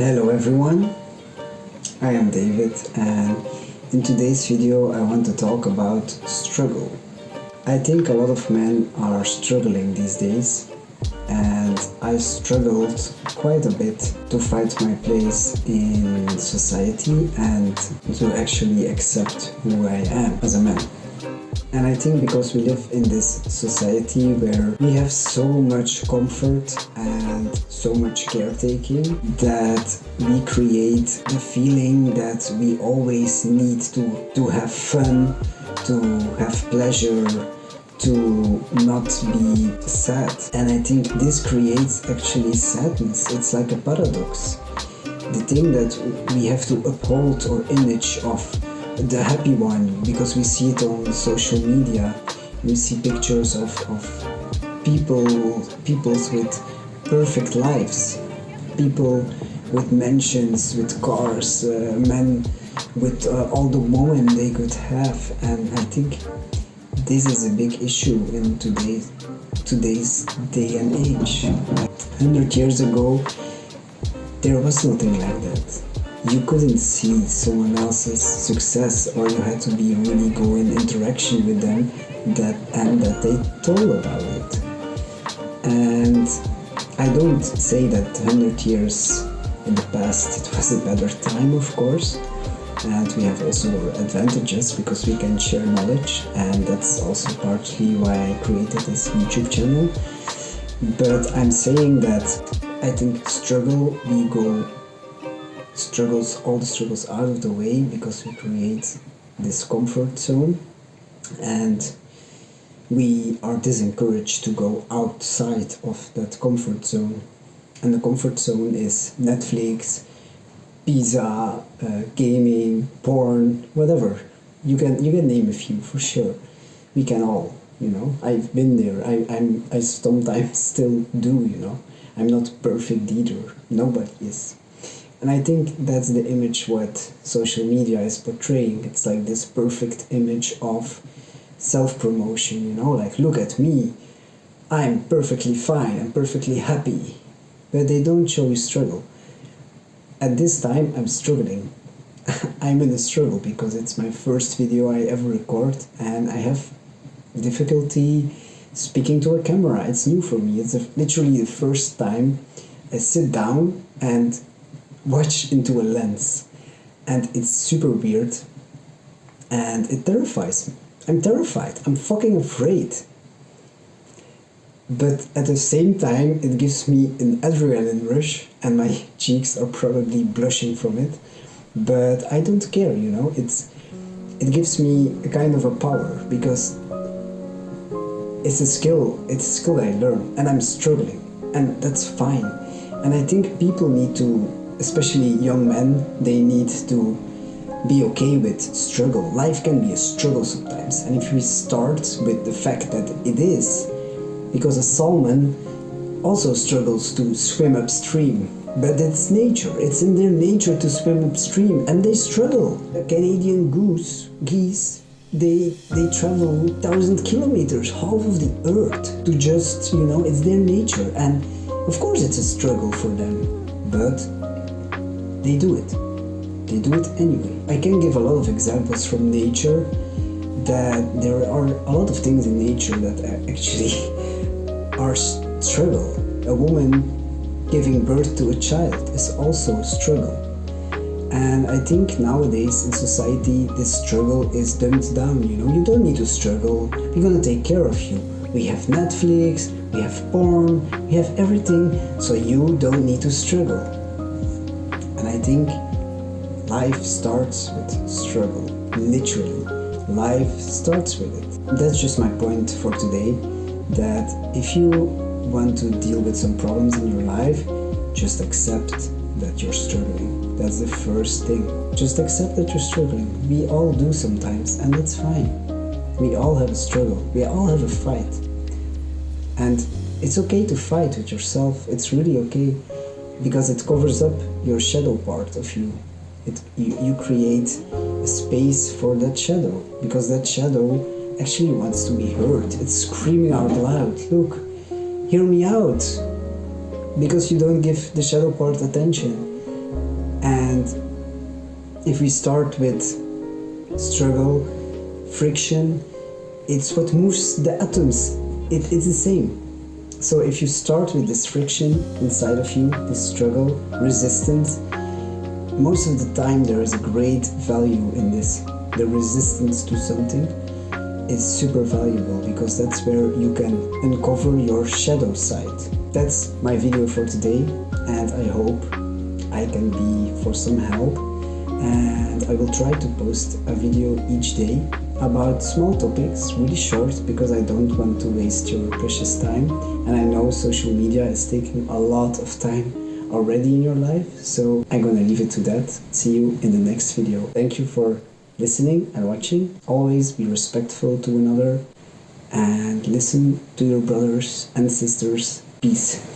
Hello everyone, I am David, and in today's video I want to talk about struggle. I think a lot of men are struggling these days, and I struggled quite a bit to find my place in society and to actually accept who I am as a man. And I think because we live in this society where we have so much comfort and so much caretaking that we create the feeling that we always need to have fun, to have pleasure, to not be sad. And I think this creates actually sadness. It's like a paradox. The thing that we have to uphold our image of the happy one, because we see it on social media. We see pictures of peoples with perfect lives, people with mansions, with cars, men with all the women they could have. And I think this is a big issue in today's day and age. 100 years ago there was nothing like that. You couldn't see someone else's success, or you had to be really go in interaction with them that they told about it. And I don't say that 100 years in the past it was a better time, of course, and we have also advantages because we can share knowledge, and that's also partly why I created this YouTube channel. But I'm saying that I think all the struggles out of the way because we create this comfort zone, and we are disencouraged to go outside of that comfort zone. And the comfort zone is Netflix, pizza, gaming, porn, whatever. You can name a few for sure. We can all, I've been there. I sometimes still do, I'm not perfect either. Nobody is. And I think that's the image what social media is portraying. It's like this perfect image of self-promotion, like, look at me, I'm perfectly fine, I'm perfectly happy. But they don't show you struggle. At this time, I'm struggling. I'm in a struggle because it's my first video I ever record, and I have difficulty speaking to a camera. It's new for me. It's literally the first time I sit down and watch into a lens, and it's super weird and it terrifies me. I'm terrified. I'm fucking afraid. But at the same time it gives me an adrenaline rush, and my cheeks are probably blushing from it, but I don't care, it gives me a kind of a power because it's a skill I learn, and I'm struggling, and that's fine. And I think people need to, especially young men, they need to be okay with struggle. Life can be a struggle sometimes, and if we start with the fact that it is, because a salmon also struggles to swim upstream, but it's nature, it's in their nature to swim upstream, and they struggle. The Canadian geese, they travel 1,000 kilometers, half of the earth, to just, it's their nature, and of course it's a struggle for them, but they do it. They do it anyway. I can give a lot of examples from nature that there are a lot of things in nature that actually are struggle. A woman giving birth to a child is also a struggle. And I think nowadays in society this struggle is dumbed down. You don't need to struggle. We're gonna take care of you. We have Netflix, we have porn, we have everything, so you don't need to struggle. And I think life starts with struggle. Literally, life starts with it. That's just my point for today, that if you want to deal with some problems in your life, just accept that you're struggling. That's the first thing. Just accept that you're struggling. We all do sometimes, and that's fine. We all have a struggle. We all have a fight. And it's okay to fight with yourself. It's really okay, because it covers up your shadow part of you. You create a space for that shadow, because that shadow actually wants to be heard. It's screaming out loud, look, hear me out, because you don't give the shadow part attention. And if we start with struggle, friction, it's what moves the atoms. It's the same. So if you start with this friction inside of you, this struggle, resistance, most of the time there is a great value in this. The resistance to something is super valuable because that's where you can uncover your shadow side. That's my video for today, and I hope I can be for some help. And I will try to post a video each day about small topics, really short, because I don't want to waste your precious time. And I know social media is taking a lot of time already in your life, so I'm gonna leave it to that. See you in the next video. Thank you for listening and watching. Always be respectful to another and listen to your brothers and sisters. Peace.